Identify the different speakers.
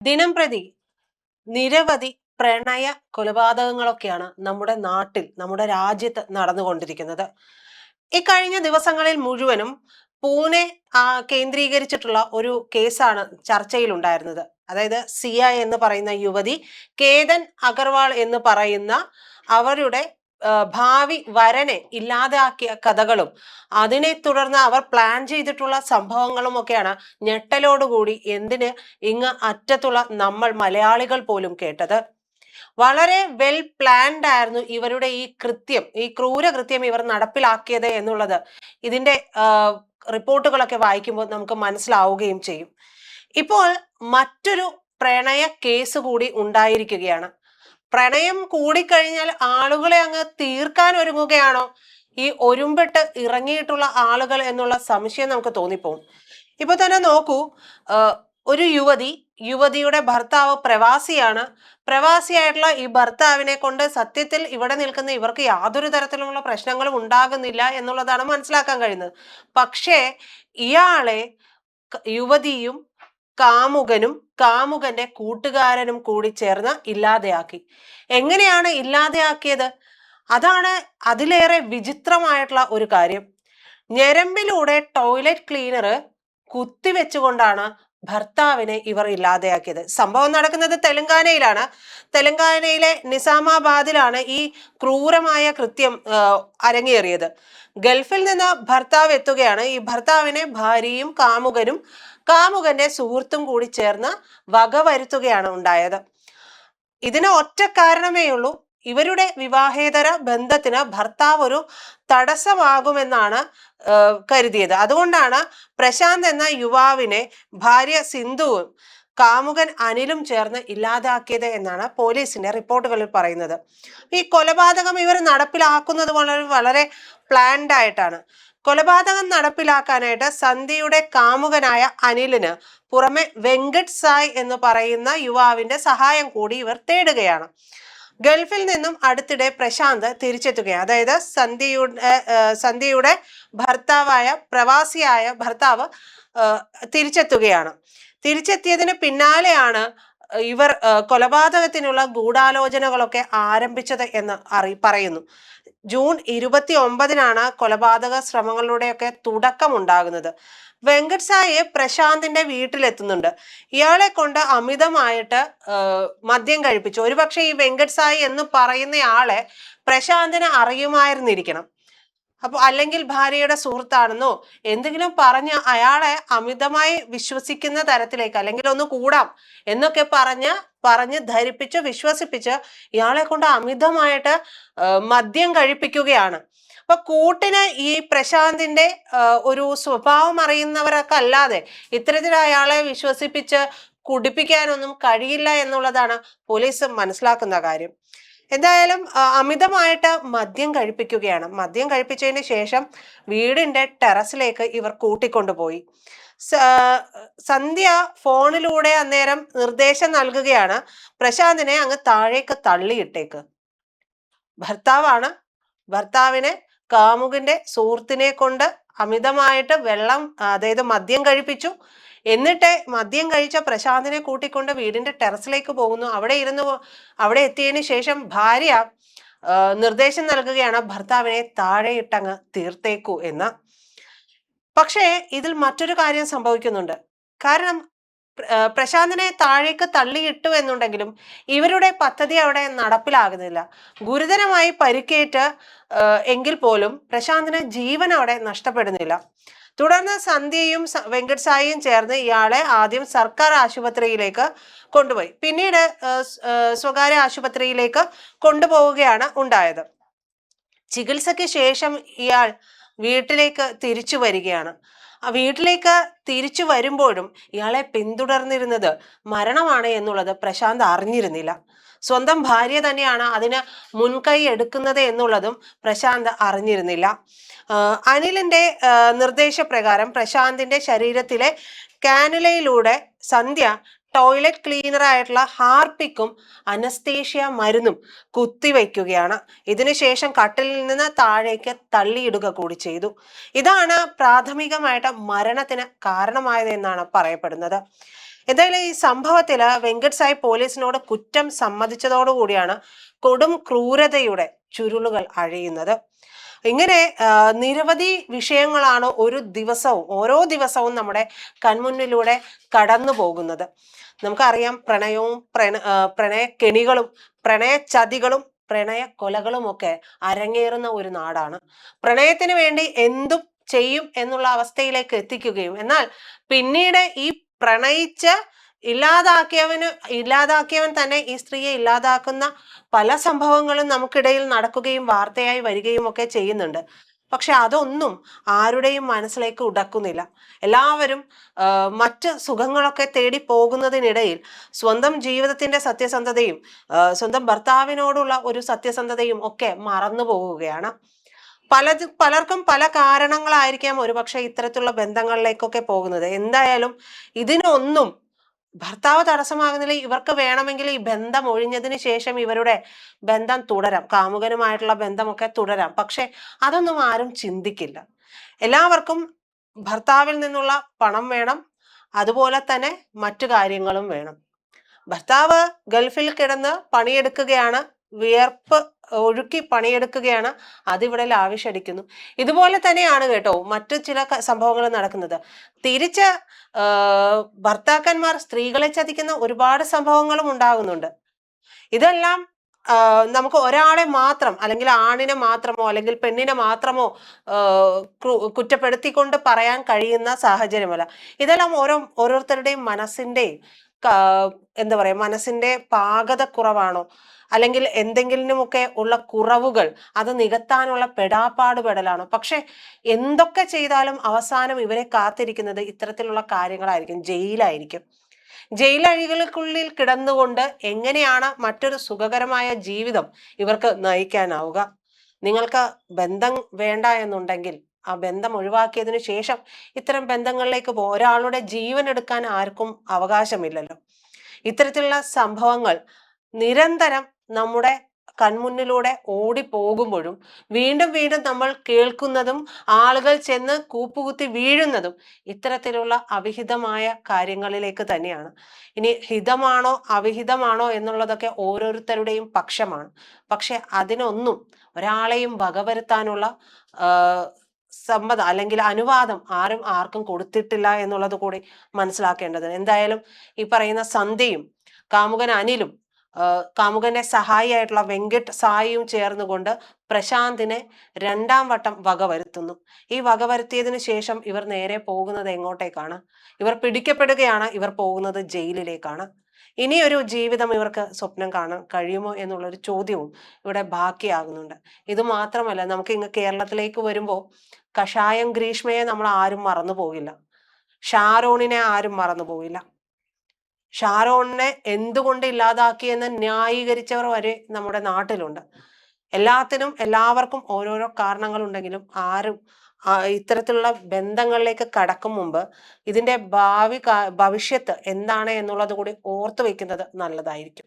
Speaker 1: ദിനം പ്രതി നിരവധി പ്രണയ കൊലപാതകങ്ങളൊക്കെയാണ് നമ്മുടെ നാട്ടിൽ, നമ്മുടെ രാജ്യത്ത് നടന്നുകൊണ്ടിരിക്കുന്നത്. ഇക്കഴിഞ്ഞ ദിവസങ്ങളിൽ മുഴുവനും പൂനെ കേന്ദ്രീകരിച്ചിട്ടുള്ള ഒരു കേസാണ് ചർച്ചയിലുണ്ടായിരുന്നത്. അതായത് സിയ എന്ന് പറയുന്ന യുവതി, കേതൻ അഗർവാൾ എന്ന് പറയുന്ന അവരുടെ ഭാവി വരനെ ഇല്ലാതാക്കിയ കഥകളും അതിനെ തുടർന്ന് അവർ പ്ലാൻ ചെയ്തിട്ടുള്ള സംഭവങ്ങളും ഒക്കെയാണ് ഞെട്ടലോടുകൂടി എന്തിന് ഇങ്ങ് അറ്റത്തുള്ള നമ്മൾ മലയാളികൾ പോലും കേട്ടത്. വളരെ വെൽ പ്ലാൻഡ് ആയിരുന്നു ഇവരുടെ ഈ കൃത്യം, ഈ ക്രൂരകൃത്യം ഇവർ നടപ്പിലാക്കിയത് എന്നുള്ളത് ഇതിന്റെ റിപ്പോർട്ടുകളൊക്കെ വായിക്കുമ്പോൾ നമുക്ക് മനസ്സിലാവുകയും ചെയ്യും. ഇപ്പോൾ മറ്റൊരു പ്രണയ കേസ് കൂടി ഉണ്ടായിരിക്കുകയാണ്. പ്രണയം കൂടിക്കഴിഞ്ഞാൽ ആളുകളെ അങ്ങ് തീർക്കാൻ ഒരുങ്ങുകയാണോ ഈ ഒരുമ്പെട്ട് ഇറങ്ങിയിട്ടുള്ള ആളുകൾ എന്നുള്ള സംശയം നമുക്ക് തോന്നിപ്പോകും. ഇപ്പൊ തന്നെ നോക്കൂ, ഒരു യുവതിയുടെ ഭർത്താവ് പ്രവാസിയാണ്. പ്രവാസിയായിട്ടുള്ള ഈ ഭർത്താവിനെ കൊണ്ട് സത്യത്തിൽ ഇവിടെ നിൽക്കുന്ന ഇവർക്ക് യാതൊരു തരത്തിലുള്ള പ്രശ്നങ്ങളും ഉണ്ടാകുന്നില്ല എന്നുള്ളതാണ് മനസ്സിലാക്കാൻ കഴിയുന്നത്. പക്ഷേ ഇയാളെ യുവതിയും കാമുകനും കാമുകന്റെ കൂട്ടുകാരനും കൂടി ചേർന്ന് ഇല്ലാതെയാക്കി. എങ്ങനെയാണ് ഇല്ലാതെയാക്കിയത്? അതാണ് അതിലേറെ വിചിത്രമായിട്ടുള്ള ഒരു കാര്യം. ഞരമ്പിലൂടെ ടോയ്ലറ്റ് ക്ലീനർ കുത്തിവെച്ചുകൊണ്ടാണ് ഭർത്താവിനെ ഇവർ ഇല്ലാതെയാക്കിയത്. സംഭവം നടക്കുന്നത് തെലങ്കാനയിലാണ്. തെലങ്കാനയിലെ നിസാമാബാദിലാണ് ഈ ക്രൂരമായ കൃത്യം അരങ്ങേറിയത്. ഗൾഫിൽ നിന്ന് ഭർത്താവ് എത്തുകയാണ്. ഈ ഭർത്താവിനെ ഭാര്യയും കാമുകന്റെ സുഹൃത്തും കൂടി ചേർന്ന് വകവരുത്തുകയാണ് ഉണ്ടായത്. ഇതിന് ഒറ്റ കാരണമേ ഉള്ളൂ. ഇവരുടെ വിവാഹേതര ബന്ധത്തിന് ഭർത്താവ് ഒരു തടസ്സമാകുമെന്നാണ് കരുതിയത്. അതുകൊണ്ടാണ് പ്രശാന്ത് എന്ന യുവാവിനെ ഭാര്യ സിന്ധുവും കാമുകൻ അനിലും ചേർന്ന് ഇല്ലാതാക്കിയത് എന്നാണ് പോലീസിന്റെ റിപ്പോർട്ടുകളിൽ പറയുന്നത്. ഈ കൊലപാതകം ഇവർ നടപ്പിലാക്കുന്നത് വളരെ വളരെ പ്ലാൻഡ് ആയിട്ടാണ്. കൊലപാതകം നടപ്പിലാക്കാനായിട്ട് സന്ധ്യയുടെ കാമുകനായ അനിലിന് പുറമെ വെങ്കട്ട് സായ് എന്ന് പറയുന്ന യുവാവിന്റെ സഹായം കൂടി ഇവർ തേടുകയാണ്. ഗൾഫിൽ നിന്നും അടുത്തിടെ പ്രശാന്ത് തിരിച്ചെത്തുകയാണ്. അതായത് സന്ധ്യയുടെ പ്രവാസിയായ ഭർത്താവ് തിരിച്ചെത്തുകയാണ്. തിരിച്ചെത്തിയതിന് പിന്നാലെയാണ് ഇവർ കൊലപാതകത്തിനുള്ള ഗൂഢാലോചനകളൊക്കെ ആരംഭിച്ചത് എന്ന് പറയുന്നു. ജൂൺ 29-നാണ് കൊലപാതക ശ്രമങ്ങളുടെയൊക്കെ തുടക്കമുണ്ടാകുന്നത്. വെങ്കട്ട് സായി പ്രശാന്തിന്റെ വീട്ടിലെത്തുന്നുണ്ട്. ഇയാളെ കൊണ്ട് അമിതമായിട്ട് മദ്യം കഴിപ്പിച്ചു. ഒരുപക്ഷെ ഈ വെങ്കട്ട് സായി എന്ന് പറയുന്നയാളെ പ്രശാന്തിന് അറിയുമായിരുന്നിരിക്കണം. അപ്പോൾ അല്ലെങ്കിൽ ഭാര്യയുടെ സുഹൃത്താണെന്നോ എന്തെങ്കിലും പറഞ്ഞ് അയാളെ അമിതമായി വിശ്വസിക്കുന്ന തരത്തിലേക്ക്, അല്ലെങ്കിൽ ഒന്ന് കൂടാം എന്നൊക്കെ പറഞ്ഞ് ധരിപ്പിച്ച് വിശ്വസിപ്പിച്ച് ഇയാളെ കൊണ്ട് അമിതമായിട്ട് മദ്യം കഴിപ്പിക്കുകയാണ്. അപ്പൊ കൂട്ടിന് ഈ പ്രശാന്തിന്റെ ഒരു സ്വഭാവം അറിയുന്നവരൊക്കെ അല്ലാതെ ഇത്തരത്തിൽ അയാളെ വിശ്വസിപ്പിച്ച് കുടിപ്പിക്കാനൊന്നും കഴിയില്ല എന്നുള്ളതാണ് പോലീസ് മനസ്സിലാക്കുന്ന കാര്യം. എന്തായാലും അമിതമായിട്ട് മദ്യം കഴിപ്പിക്കുകയാണ്. മദ്യം കഴിപ്പിച്ചതിന് ശേഷം വീടിന്റെ ടെറസിലേക്ക് ഇവർ കൂട്ടിക്കൊണ്ടുപോയി. സന്ധ്യ ഫോണിലൂടെ അന്നേരം നിർദ്ദേശം നൽകുകയാണ്, പ്രശാന്തിനെ അങ്ങ് താഴേക്ക് തള്ളിയിട്ടേക്ക്. ഭർത്താവാണ്. ഭർത്താവിനെ കാമുകന്റെ സുഹൃത്തിനെ കൊണ്ട് അമിതമായിട്ട് അതായത് മദ്യം കഴിപ്പിച്ചു. എന്നിട്ട് മദ്യം കഴിച്ച പ്രശാന്തിനെ കൂട്ടിക്കൊണ്ട് വീടിന്റെ ടെറസിലേക്ക് പോകുന്നു. അവിടെ എത്തിയതിന് ശേഷം ഭാര്യ നിർദ്ദേശം നൽകുകയാണ്, ഭർത്താവിനെ താഴെ ഇട്ടങ്ങ് തീർത്തേക്കൂ എന്ന്. പക്ഷേ ഇതിൽ മറ്റൊരു കാര്യം സംഭവിക്കുന്നുണ്ട്. കാരണം പ്രശാന്തിനെ താഴേക്ക് തള്ളിയിട്ടു എന്നുണ്ടെങ്കിലും ഇവരുടെ പദ്ധതി അവിടെ നടപ്പിലാകുന്നില്ല. ഗുരുതരമായി പരിക്കേറ്റ് എങ്കിൽ പോലും പ്രശാന്തിന് ജീവൻ അവിടെ നഷ്ടപ്പെടുന്നില്ല. തുടർന്ന് സന്ധ്യയും വെങ്കട്ട് സായിയും ചേർന്ന് ഇയാളെ ആദ്യം സർക്കാർ ആശുപത്രിയിലേക്ക് കൊണ്ടുപോയി. പിന്നീട് സ്വകാര്യ ആശുപത്രിയിലേക്ക് കൊണ്ടുപോവുകയാണ് ഉണ്ടായത്. ചികിത്സയ്ക്ക് ശേഷം ഇയാൾ വീട്ടിലേക്ക് തിരിച്ചു വരികയാണ്. ആ വീട്ടിലേക്ക് തിരിച്ചു വരുമ്പോഴും ഇയാളെ പിന്തുടർന്നിരുന്നത് മരണമാണ് എന്നുള്ളത് പ്രശാന്ത് അറിഞ്ഞിരുന്നില്ല. സ്വന്തം ഭാര്യ തന്നെയാണ് അതിന് മുൻകൈ എടുക്കുന്നത് എന്നുള്ളതും പ്രശാന്ത് അറിഞ്ഞിരുന്നില്ല. അനിലിന്റെ നിർദ്ദേശപ്രകാരം പ്രശാന്തിന്റെ ശരീരത്തിലെ കാനുലയിലൂടെ സന്ധ്യ ടോയ്ലറ്റ് ക്ലീനർ ആയിട്ടുള്ള ഹാർപ്പിക്കും അനസ്തേഷ്യ മരുന്നും കുത്തിവെക്കുകയാണ്. ഇതിനുശേഷം കട്ടിലിൽ നിന്ന് താഴേക്ക് തള്ളിയിടുക കൂടി ചെയ്തു. ഇതാണ് പ്രാഥമികമായിട്ട് മരണത്തിന് കാരണമായത് എന്നാണ് പറയപ്പെടുന്നത്. എന്തായാലും ഈ സംഭവത്തില് വെങ്കട്ട് സായി പോലീസിനോട് കുറ്റം സമ്മതിച്ചതോടുകൂടിയാണ് കൊടും ക്രൂരതയുടെ ചുരുളുകൾ അഴിയുന്നത്. ഇങ്ങനെ നിരവധി വിഷയങ്ങളാണ് ഓരോ ദിവസവും നമ്മുടെ കൺമുന്നിലൂടെ കടന്നു പോകുന്നത്. നമുക്കറിയാം, പ്രണയക്കെണികളും പ്രണയചതികളും പ്രണയ കൊലകളും ഒക്കെ അരങ്ങേറുന്ന ഒരു നാടാണ്. പ്രണയത്തിന് വേണ്ടി എന്തും ചെയ്യും എന്നുള്ള അവസ്ഥയിലേക്ക് എത്തിക്കുകയും, എന്നാൽ പിന്നീട് ഈ പ്രണയിച്ച് ഇല്ലാതാക്കിയവൻ തന്നെ ഈ സ്ത്രീയെ ഇല്ലാതാക്കുന്ന പല സംഭവങ്ങളും നമുക്കിടയിൽ നടക്കുകയും വാർത്തയായി വരികയും ഒക്കെ ചെയ്യുന്നുണ്ട്. പക്ഷെ അതൊന്നും ആരുടെയും മനസ്സിലേക്ക് ഉടക്കുന്നില്ല. എല്ലാവരും മറ്റ് സുഖങ്ങളൊക്കെ തേടി പോകുന്നതിനിടയിൽ സ്വന്തം ജീവിതത്തിന്റെ സത്യസന്ധതയും സ്വന്തം ഭർത്താവിനോടുള്ള ഒരു സത്യസന്ധതയും ഒക്കെ മറന്നു പോവുകയാണ്. പലർക്കും പല കാരണങ്ങളായിരിക്കാം ഒരുപക്ഷെ ഇത്തരത്തിലുള്ള ബന്ധങ്ങളിലേക്കൊക്കെ പോകുന്നത്. എന്തായാലും ഇതിനൊന്നും ഭർത്താവ് തടസ്സമാകുന്നില്ല. ഇവർക്ക് വേണമെങ്കിൽ ഈ ബന്ധം ഒഴിഞ്ഞതിന് ശേഷം ഇവരുടെ ബന്ധം തുടരാം, കാമുകനുമായിട്ടുള്ള ബന്ധമൊക്കെ തുടരാം. പക്ഷെ അതൊന്നും ആരും ചിന്തിക്കില്ല. എല്ലാവർക്കും ഭർത്താവിൽ നിന്നുള്ള പണം വേണം, അതുപോലെ തന്നെ മറ്റു കാര്യങ്ങളും വേണം. ഭർത്താവ് ഗൾഫിൽ കിടന്ന് പണിയെടുക്കുകയാണ്, വിയർപ്പ് ഒഴുക്കി പണിയെടുക്കുകയാണ്, അതിവിടെ ലാവിഷടിക്കുന്നു. ഇതുപോലെ തന്നെയാണ് കേട്ടോ മറ്റു ചില സംഭവങ്ങൾ നടക്കുന്നത്. തിരിച്ച് ഭർത്താക്കന്മാർ സ്ത്രീകളെ ചതിക്കുന്ന ഒരുപാട് സംഭവങ്ങളും ഉണ്ടാകുന്നുണ്ട്. ഇതെല്ലാം നമുക്ക് ഒരാളെ മാത്രം, അല്ലെങ്കിൽ ആണിനെ മാത്രമോ അല്ലെങ്കിൽ പെണ്ണിനെ മാത്രമോ കുറ്റപ്പെടുത്തിക്കൊണ്ട് പറയാൻ കഴിയുന്ന സാഹചര്യമല്ല. ഇതെല്ലാം ഓരോരുത്തരുടെയും എന്താ പറയാ, മനസ്സിന്റെ പാകത കുറവാണോ, അല്ലെങ്കിൽ എന്തെങ്കിലുമൊക്കെ ഉള്ള കുറവുകൾ അത് നികത്താനുള്ള പെടാപ്പാടുപെടലാണോ? പക്ഷെ എന്തൊക്കെ ചെയ്താലും അവസാനം ഇവരെ കാത്തിരിക്കുന്നത് ഇത്തരത്തിലുള്ള കാര്യങ്ങളായിരിക്കും, ജയിലായിരിക്കും. ജയിലഴികൾക്കുള്ളിൽ കിടന്നുകൊണ്ട് എങ്ങനെയാണ് മറ്റൊരു സുഖകരമായ ജീവിതം ഇവർക്ക് നയിക്കാനാവുക? നിങ്ങൾക്ക് ബന്ധം വേണ്ട എന്നുണ്ടെങ്കിൽ ആ ബന്ധം ഒഴിവാക്കിയതിനു ശേഷം ഇത്തരം ബന്ധങ്ങളിലേക്ക് ഒരാളുടെ ജീവൻ എടുക്കാൻ ആർക്കും അവകാശമില്ലല്ലോ. ഇത്തരത്തിലുള്ള സംഭവങ്ങൾ നിരന്തരം നമ്മുടെ കൺമുന്നിലൂടെ ഓടിപ്പോകുമ്പോഴും വീണ്ടും വീണ്ടും നമ്മൾ കേൾക്കുന്നതും ആളുകൾ ചെന്ന് കൂപ്പുകുത്തി വീഴുന്നതും ഇത്തരത്തിലുള്ള അവിഹിതമായ കാര്യങ്ങളിലേക്ക് തന്നെയാണ്. ഇനി ഹിതമാണോ അവിഹിതമാണോ എന്നുള്ളതൊക്കെ ഓരോരുത്തരുടെയും പക്ഷമാണ്. പക്ഷെ അതിനൊന്നും ഒരാളെയും വകവരുത്താനുള്ള സമ്മതം അല്ലെങ്കിൽ അനുവാദം ആർക്കും കൊടുത്തിട്ടില്ല എന്നുള്ളത് കൂടി മനസ്സിലാക്കേണ്ടത്. എന്തായാലും ഈ പറയുന്ന സന്ധ്യയും കാമുകൻ അനിലും കാമുകന്റെ സഹായിയായിട്ടുള്ള വെങ്കട്ട് സായിയും ചേർന്നുകൊണ്ട് പ്രശാന്തിനെ രണ്ടാം വട്ടം വകവരുത്തുന്നു. ഈ വകവരുത്തിയതിനു ശേഷം ഇവർ നേരെ പോകുന്നത് എങ്ങോട്ടേക്കാണ്? ഇവർ പിടിക്കപ്പെടുകയാണ്. ഇവർ പോകുന്നത് ജയിലിലേക്കാണ്. ഇനിയൊരു ജീവിതം ഇവർക്ക് സ്വപ്നം കാണാൻ കഴിയുമോ എന്നുള്ളൊരു ചോദ്യവും ഇവിടെ ബാക്കിയാകുന്നുണ്ട്. ഇത് മാത്രമല്ല, നമുക്ക് ഇങ്ങ് കേരളത്തിലേക്ക് വരുമ്പോൾ കഷായം ഗ്രീഷ്മയെ നമ്മൾ ആരും മറന്നു പോകില്ല, ഷാരോണിനെ ആരും മറന്നു പോകില്ല. ഷാരോണിനെ എന്തുകൊണ്ട് ഇല്ലാതാക്കിയെന്ന് ന്യായീകരിച്ചവർ വരെ നമ്മുടെ നാട്ടിലുണ്ട്. എല്ലാവർക്കും ഓരോരോ കാരണങ്ങളുണ്ടെങ്കിലും ആരും ഇത്തരത്തിലുള്ള ബന്ധങ്ങളിലേക്ക് കടക്കും മുമ്പ് ഇതിന്റെ ഭവിഷ്യത്ത് എന്താണ് എന്നുള്ളത് കൂടി ഓർത്തു വെക്കുന്നത് നല്ലതായിരിക്കും.